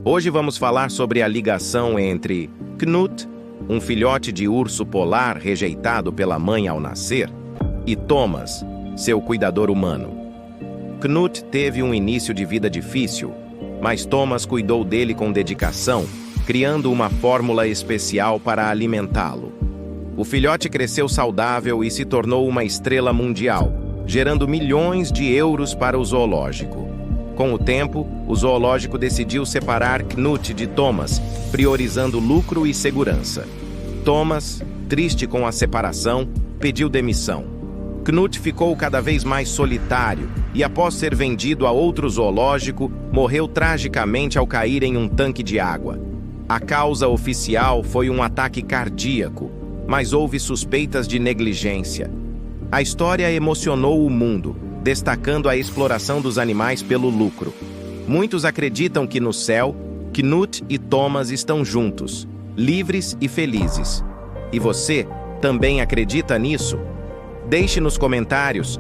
Hoje vamos falar sobre a ligação entre Knut, um filhote de urso polar rejeitado pela mãe ao nascer, e Thomas, seu cuidador humano. Knut teve um início de vida difícil, mas Thomas cuidou dele com dedicação, criando uma fórmula especial para alimentá-lo. O filhote cresceu saudável e se tornou uma estrela mundial, gerando milhões de euros para o zoológico. Com o tempo, o zoológico decidiu separar Knut de Thomas, priorizando lucro e segurança. Thomas, triste com a separação, pediu demissão. Knut ficou cada vez mais solitário e, após ser vendido a outro zoológico, morreu tragicamente ao cair em um tanque de água. A causa oficial foi um ataque cardíaco, mas houve suspeitas de negligência. A história emocionou o mundo, destacando a exploração dos animais pelo lucro. Muitos acreditam que no céu, Knut e Thomas estão juntos, livres e felizes. E você também acredita nisso? Deixe nos comentários